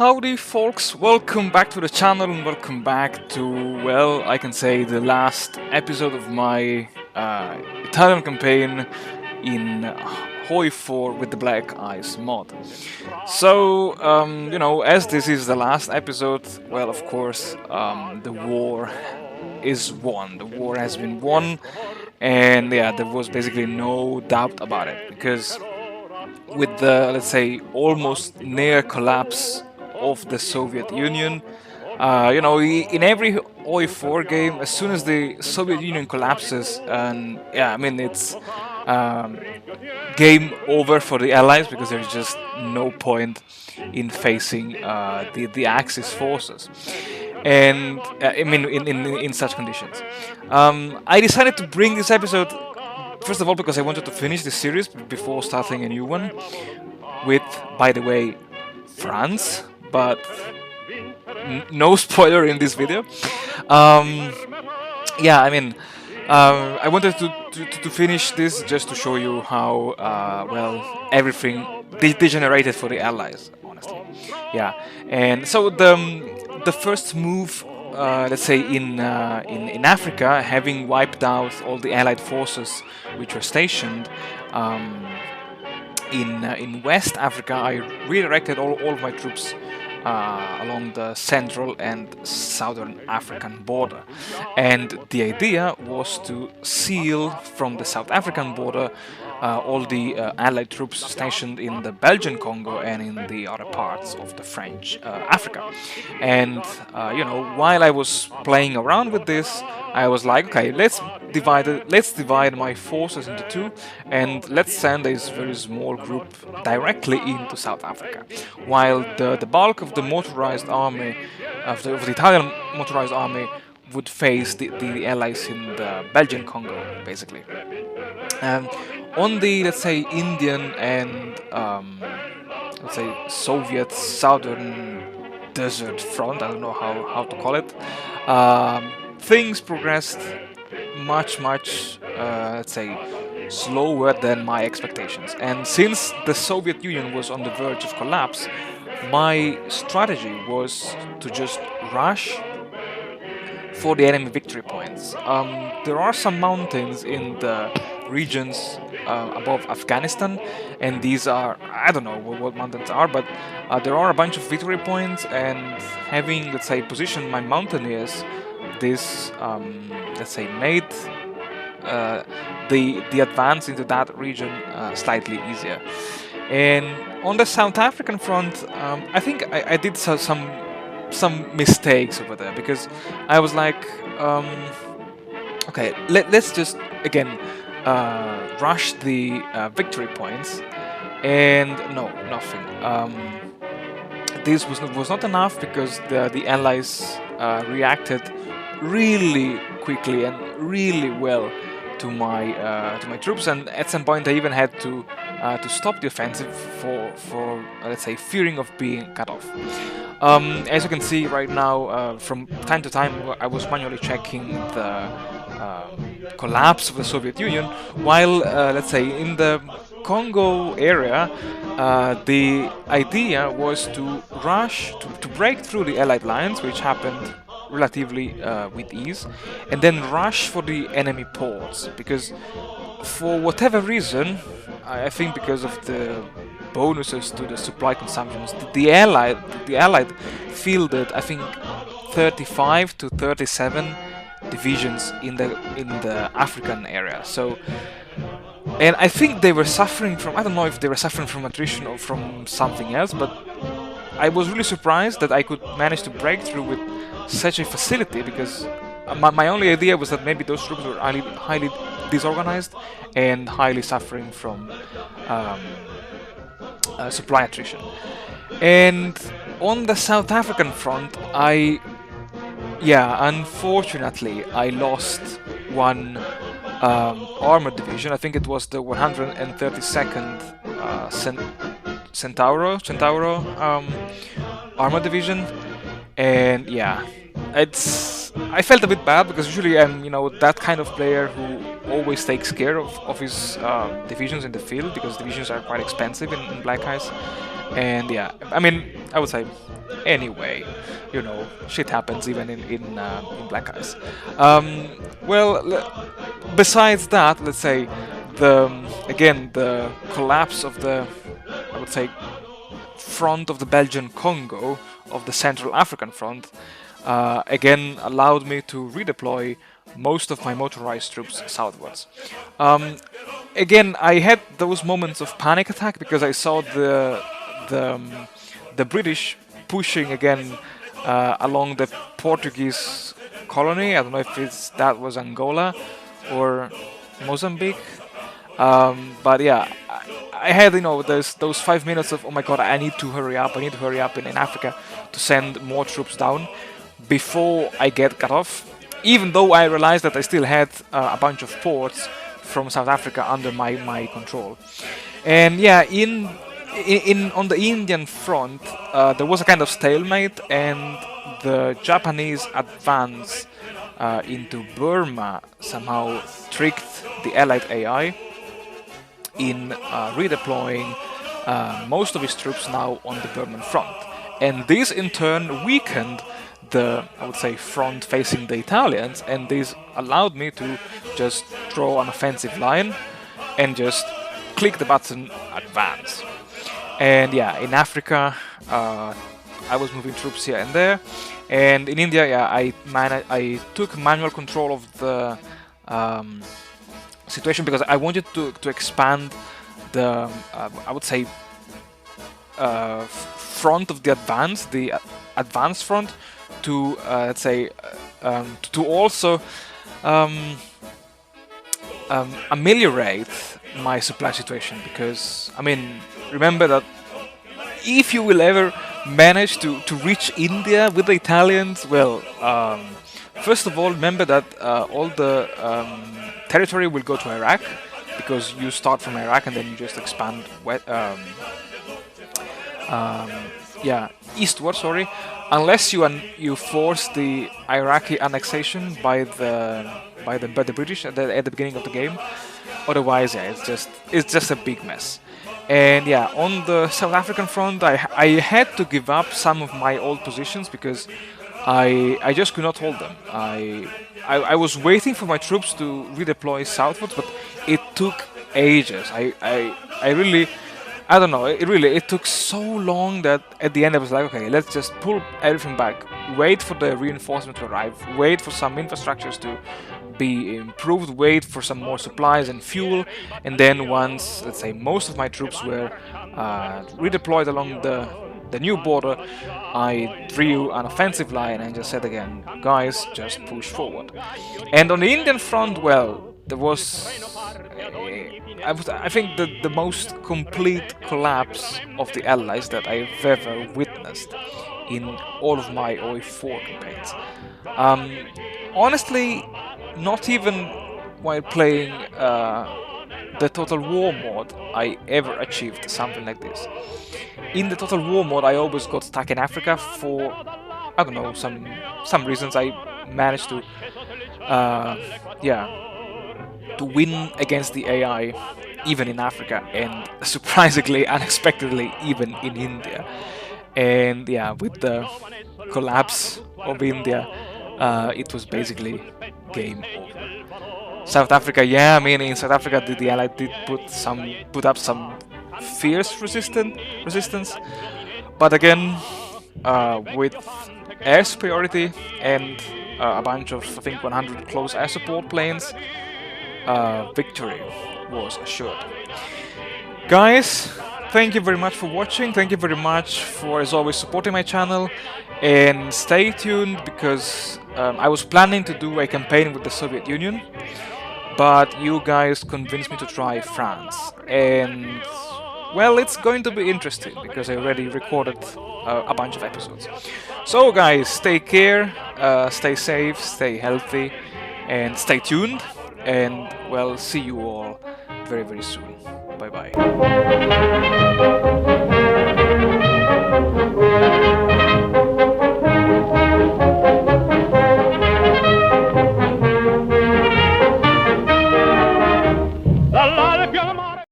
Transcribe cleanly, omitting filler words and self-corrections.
Howdy folks, welcome back to the channel and welcome back to, well, I can say the last episode of my Italian campaign in HOI4 with the Black Eyes mod. So, as this is the last episode, well, of course, the war is won. The war has been won, and yeah, there was basically no doubt about it, because with the, let's say, almost near collapse of the Soviet Union. In every OI4 game, as soon as the Soviet Union collapses, and yeah, I mean, it's um, game over for the Allies because there's just no point in facing the Axis forces. And I mean, in such conditions, I decided to bring this episode first of all because I wanted to finish this series before starting a new one with, by the way, France, but no spoiler in this video. Um, yeah, I mean, I wanted to finish this just to show you how well everything degenerated for the Allies, honestly. Yeah, and so the first move, let's say in Africa, having wiped out all the Allied forces which were stationed. In West Africa, I redirected all of my troops along the central and southern African border. And the idea was to seal from the South African border all the Allied troops stationed in the Belgian Congo and in the other parts of the French Africa. And while I was playing around with this, I was like, okay, let's divide my forces into two, and let's send this very small group directly into South Africa, while the bulk of the motorized army of the Italian motorized army would face the allies in the Belgian Congo, basically. On the, let's say, Indian and let's say Soviet southern desert front, I don't know how to call it, things progressed much, let's say, slower than my expectations. And since the Soviet Union was on the verge of collapse, my strategy was to just rush for the enemy victory points. There are some mountains in the regions above Afghanistan, and these are, I don't know what mountains are, but there are a bunch of victory points, and having, let's say, positioned my mountaineers, this, let's say, made the advance into that region slightly easier. And on the South African front, I think I did some mistakes over there, because I was like, okay, let's just again rush the victory points, and no, nothing. This was not enough, because the Allies reacted really quickly and really well to my troops, and at some point I even had to stop the offensive for let's say, fearing of being cut off. As you can see right now, from time to time I was manually checking the collapse of the Soviet Union, while let's say in the Congo area, the idea was to rush to break through the Allied lines, which happened relatively with ease, and then rush for the enemy ports, because for whatever reason, I think because of the bonuses to the supply consumptions, the Allied fielded, I think, 35 to 37 divisions in the African area. So, and I think they were suffering from, I don't know if they were suffering from attrition or from something else, but I was really surprised that I could manage to break through with such a facility, because my only idea was that maybe those troops were highly disorganized and highly suffering from supply attrition. And on the South African front, unfortunately, I lost one armored division. I think it was the 132nd Centauro armored division, and yeah, I felt a bit bad, because usually I'm that kind of player who always takes care of his divisions in the field, because divisions are quite expensive in Black Eyes. And yeah, I mean, I would say anyway, shit happens even in Black Eyes. Well, besides that, let's say the collapse of the, I would say, front of the Belgian Congo, of the Central African front, again allowed me to redeploy most of my motorized troops southwards. Um, Again, I had those moments of panic attack because I saw the, um, the British pushing again along the Portuguese colony. I don't know if that was Angola or Mozambique. But yeah, I had those 5 minutes of, oh my god, I need to hurry up. I need to hurry up in Africa to send more troops down before I get cut off. Even though I realized that I still had a bunch of ports from South Africa under my control. And yeah, in on the Indian front, there was a kind of stalemate, and the Japanese advance into Burma somehow tricked the Allied AI in redeploying most of his troops now on the Burman front. And this in turn weakened the, I would say, front facing the Italians, and this allowed me to just draw an offensive line and just click the button advance. And yeah, in Africa, I was moving troops here and there, and in India, yeah, I took manual control of the situation because I wanted to expand the, I would say, front of the advanced front to, let's say, to also ameliorate my supply situation. Because, I mean, remember that if you will ever manage to reach India with the Italians, well, first of all, remember that all the territory will go to Iraq, because you start from Iraq and then you just expand eastward. Sorry, unless you force the Iraqi annexation by the British at the beginning of the game. Otherwise, yeah, it's just a big mess. And yeah, on the South African front, I had to give up some of my old positions because I just could not hold them. I was waiting for my troops to redeploy southwards, but it took ages. I really, I don't know. It took so long that at the end I was like, okay, let's just pull everything back. Wait for the reinforcement to arrive. Wait for some infrastructures to be improved. Wait for some more supplies and fuel. And then once, let's say, most of my troops were redeployed along the new border, I drew an offensive line and just said again, guys, just push forward. And on the Indian front, well, there was, I think, the most complete collapse of the Allies that I've ever witnessed in all of my HOI4 campaigns. Honestly, not even while playing the Total War mode, I ever achieved something like this. In the Total War mode, I always got stuck in Africa for, I don't know, some reasons. I managed to, to win against the AI, even in Africa, and surprisingly, unexpectedly, even in India. And yeah, with the collapse of India, it was basically game over. South Africa, yeah, I mean, in South Africa, the Allies did put up some fierce resistance, but again, with air superiority and a bunch of, I think, 100 close air support planes, victory was assured. Guys, thank you very much for watching. Thank you very much for, as always, supporting my channel. And stay tuned, because I was planning to do a campaign with the Soviet Union, but you guys convinced me to try France. And, well, it's going to be interesting, because I already recorded a bunch of episodes. So guys, take care, stay safe, stay healthy, and stay tuned. And, well, see you all very, very soon. Bye bye.